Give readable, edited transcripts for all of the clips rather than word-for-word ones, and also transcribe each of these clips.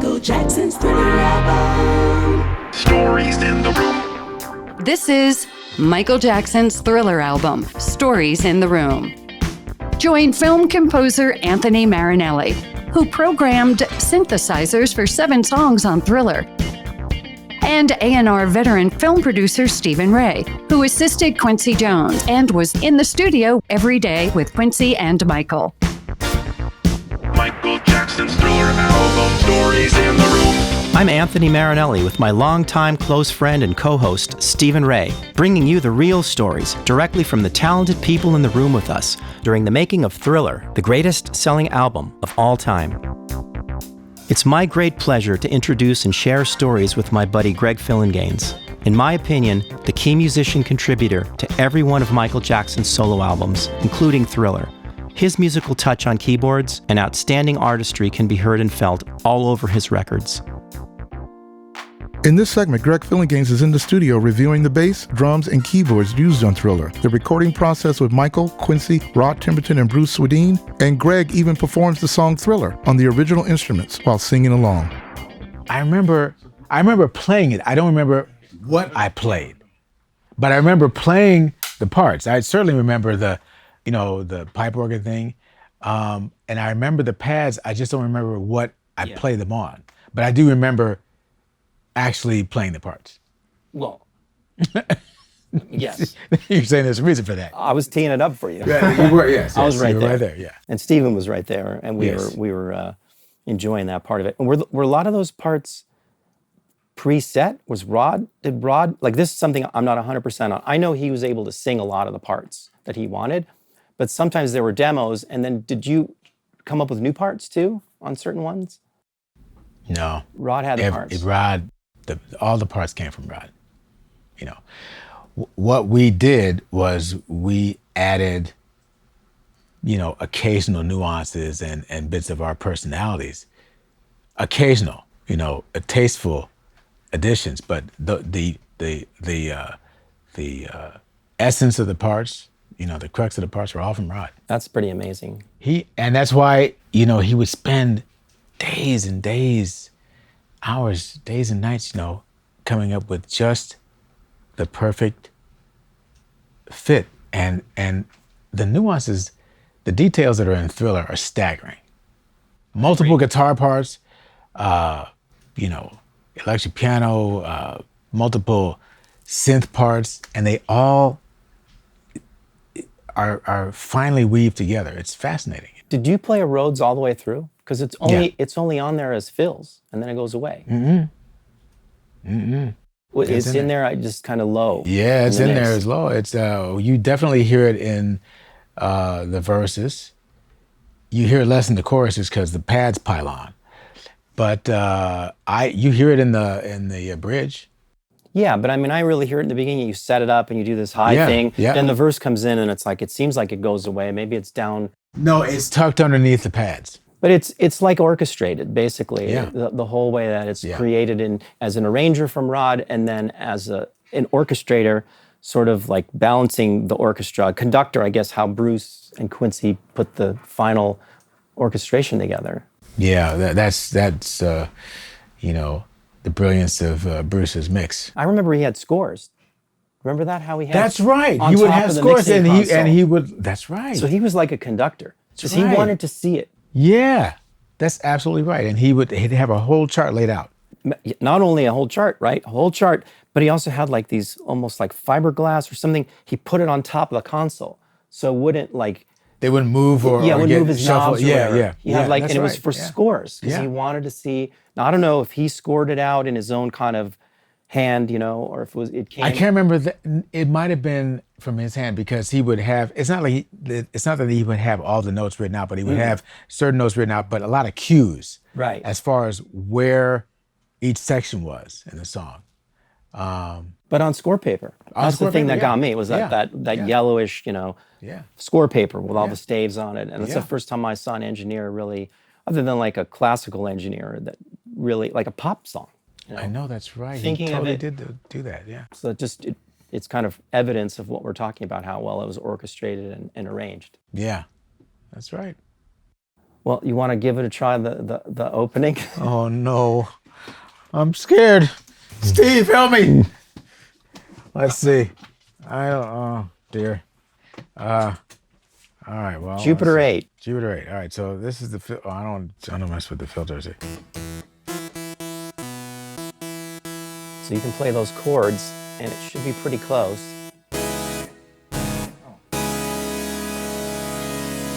Michael Jackson's Thriller album. Stories in the Room. This is Michael Jackson's Thriller album, Stories in the Room. Join film composer Anthony Marinelli, who programmed synthesizers for 7 songs on Thriller, and A&R veteran film producer Stephen Ray, who assisted Quincy Jones and was in the studio every day with Quincy and Michael. Michael Jackson's Thriller album, Stories in the Room. I'm Anthony Marinelli with my longtime close friend and co-host, Stephen Ray, bringing you the real stories directly from the talented people in the room with us during the making of Thriller, the greatest selling album of all time. It's my great pleasure to introduce and share stories with my buddy Greg Phillinganes. In my opinion, the key musician contributor to every one of Michael Jackson's solo albums, including Thriller. His musical touch on keyboards and outstanding artistry can be heard and felt all over his records. In this segment, Greg Phillinganes is in the studio reviewing the bass, drums, and keyboards used on Thriller, the recording process with Michael, Quincy, Rod Temperton, and Bruce Swedien, and Greg even performs the song Thriller on the original instruments while singing along. I remember playing it. I don't remember what I played, but I remember playing the parts. I certainly remember the pipe organ thing, and I remember the pads. I just don't remember what I played them on, but I do remember actually playing the parts. Well, yes. You're saying there's a reason for that. I was teeing it up for you. Yeah, you were, yes. I was right you were there. right there, yeah. And Stephen was right there, and we Yes. were enjoying that part of it. And were a lot of those parts preset? Did Rod, like this is something I'm not 100% on. I know he was able to sing a lot of the parts that he wanted, but sometimes there were demos, and then did you come up with new parts too on certain ones? No. Rod had the parts. All the parts came from Rod. What we did was we added, occasional nuances and bits of our personalities. Occasional, tasteful additions, but the essence of the parts, the crux of the parts were all from Rod. That's pretty amazing. And that's why, he would spend days and days, hours, days and nights, coming up with just the perfect fit. And the nuances, the details that are in Thriller are staggering. Multiple guitar parts, electric piano, multiple synth parts, and they all are finely weaved together. It's fascinating. Did you play a Rhodes all the way through? Because it's only on there as fills, and then it goes away. It's in there just kind of low. Yeah, it's in there as low. It's you definitely hear it in the verses. You hear it less in the choruses because the pads pile on. But you hear it in the bridge. Yeah, but I really hear it in the beginning. You set it up and you do this high thing. Yeah. Then the verse comes in and it seems like it goes away. Maybe it's down. No, it's tucked underneath the pads. But it's like orchestrated, basically, Yeah. the whole way that it's created as an arranger from Rod, and then as an orchestrator, sort of like balancing the orchestra, conductor, I guess, how Bruce and Quincy put the final orchestration together. Yeah, that's the brilliance of Bruce's mix. I remember he had scores. Remember that, how he had? That's right. On He would top have of the scores, mixing and console. he would. That's right. So he was like a conductor, because he right. wanted to see it. Yeah, that's absolutely right. And he'd have a whole chart laid out. Not only a whole chart, right? A whole chart, but he also had like these almost like fiberglass or something. He put it on top of the console, so it wouldn't like. They wouldn't move or wouldn't get move his shuffled. knobs or whatever. He had and it was for Yeah. scores, because Yeah. he wanted to see. Now I don't know if he scored it out in his own kind of hand, or if it came. I can't remember. It might have been from his hand, because he would have. It's not that he would have all the notes written out, but he would have certain notes written out, but a lot of cues. Right. As far as where each section was in the song. But on score paper. That's the thing that got me, was that yellowish, score paper with all the staves on it. And it's the first time I saw an engineer really, other than like a classical engineer, that really, like a pop song. I know, that's right. Thinking he totally of it, did do that, yeah. So it's kind of evidence of what we're talking about, how well it was orchestrated and arranged. Yeah, that's right. Well, you want to give it a try, the opening? Oh no, I'm scared. Steve, help me. Let's see. I don't. Oh dear. All right. Well. Jupiter 8. Jupiter 8. All right. So this is the. I don't mess with the filters here. So you can play those chords, and it should be pretty close.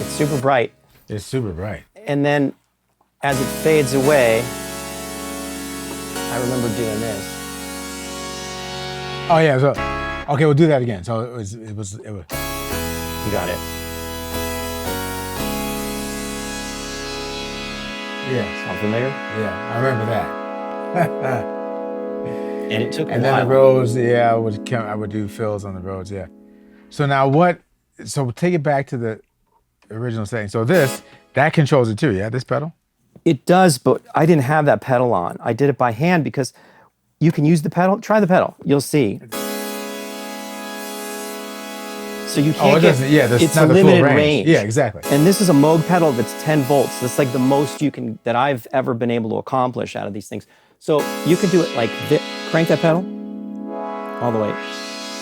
It's super bright. It's super bright. And then, as it fades away, I remember doing this. Oh yeah. So, okay, we'll do that again. So it was. You got it. Yeah. Sound familiar? Yeah. I remember that. And it took a And while. then the roads. Yeah. I would do fills on the roads. Yeah. So now what? So take it back to the original setting. So that controls it too. Yeah. This pedal. It does, but I didn't have that pedal on. I did it by hand because you can use the pedal. Try the pedal. You'll see. So you can't get. That's it's not a the full limited range. range. Yeah, exactly. And this is a Moog pedal that's 10 volts. That's like the most that I've ever been able to accomplish out of these things. So you can do it like this. Crank that pedal all the way.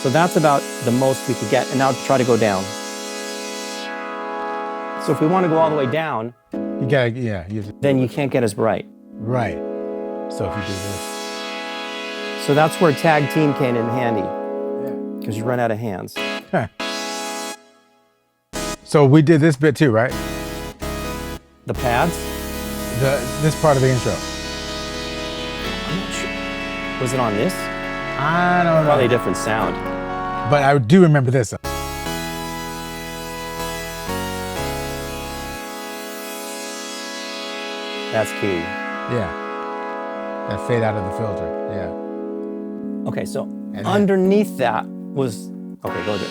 So that's about the most we could get. And now try to go down. So if we want to go all the way down, You gotta. Yeah. then you can't get as bright. Right. So if you do this. So that's where tag team came in handy, because you run out of hands. So we did this bit too, right? The pads? This part of the intro. I'm not sure. Was it on this? I don't know. Probably a different sound. But I do remember this. That's key. Yeah. That fade out of the filter. Yeah. Okay, so then- underneath that was, okay, go there.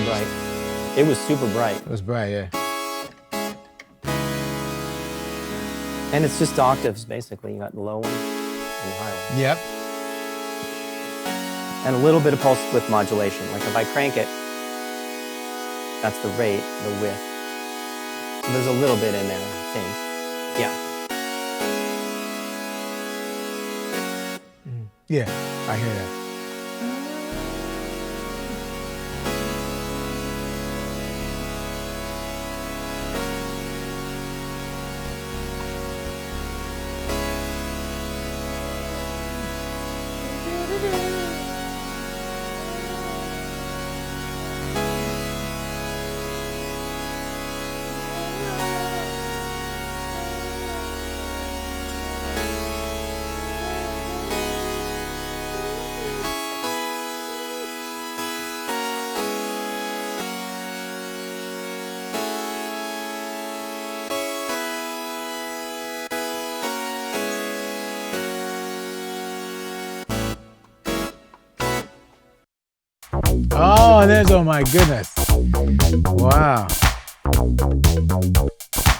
Bright. It was super bright. It was bright, yeah. And it's just octaves, basically. You got the low one and the high one. Yep. And a little bit of pulse width modulation. Like if I crank it, that's the rate, the width. So there's a little bit in there, I think. Yeah. Yeah, I hear that. Oh, and there's, oh my goodness. Wow.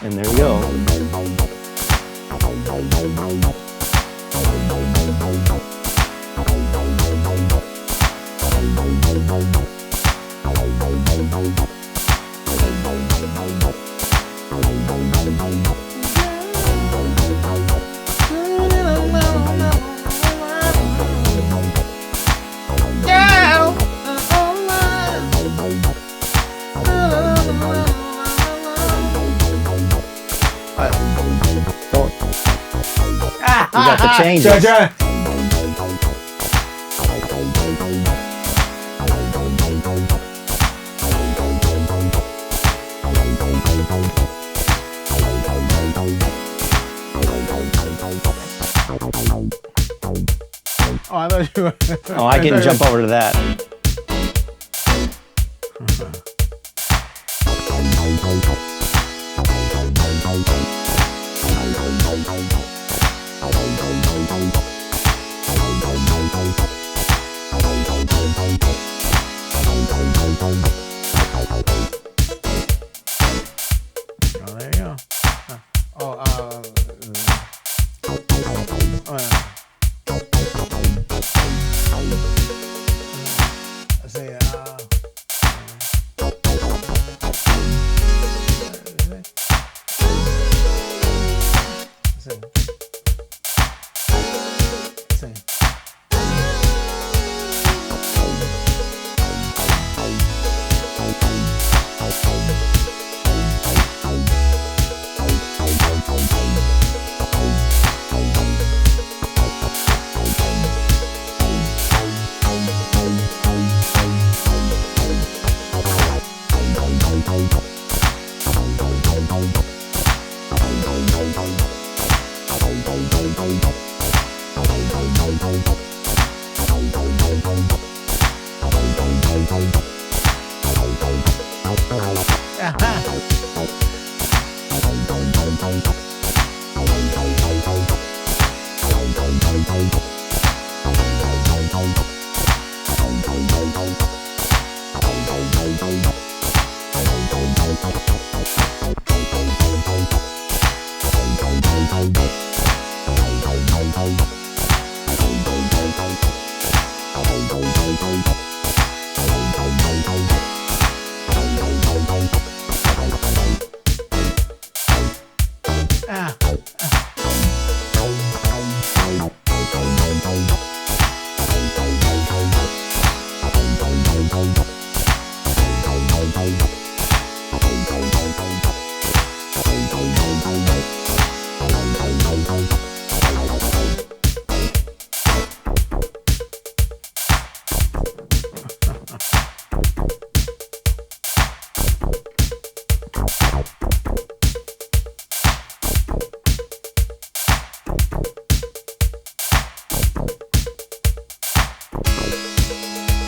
And there you go. got the changes. Oh, I thought you were. Oh, I can jump over to that. Oh, there you go. Let's see.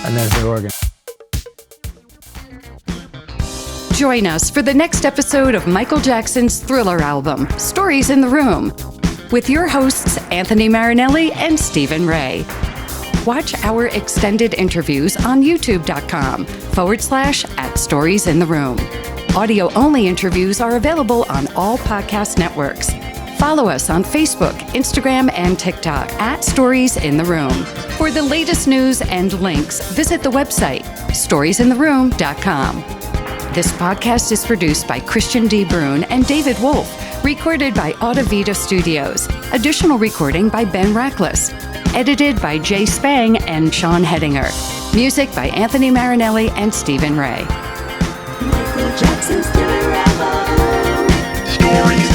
And there's the organ. Join us for the next episode of Michael Jackson's Thriller album, Stories in the Room, with your hosts Anthony Marinelli and Stephen Ray. Watch our extended interviews on youtube.com/@storiesintheroom. Audio-only interviews are available on all podcast networks. Follow us on Facebook, Instagram, and TikTok @StoriesInTheRoom. For the latest news and links, visit the website, storiesintheroom.com. This podcast is produced by Christian D. Bruun and David Wolf, recorded by Audivita Studios. Additional recording by Ben Rackless. Edited by Jay Spang and Sean Hedinger. Music by Anthony Marinelli and Stephen Ray. Michael Jackson's Thriller album. Stories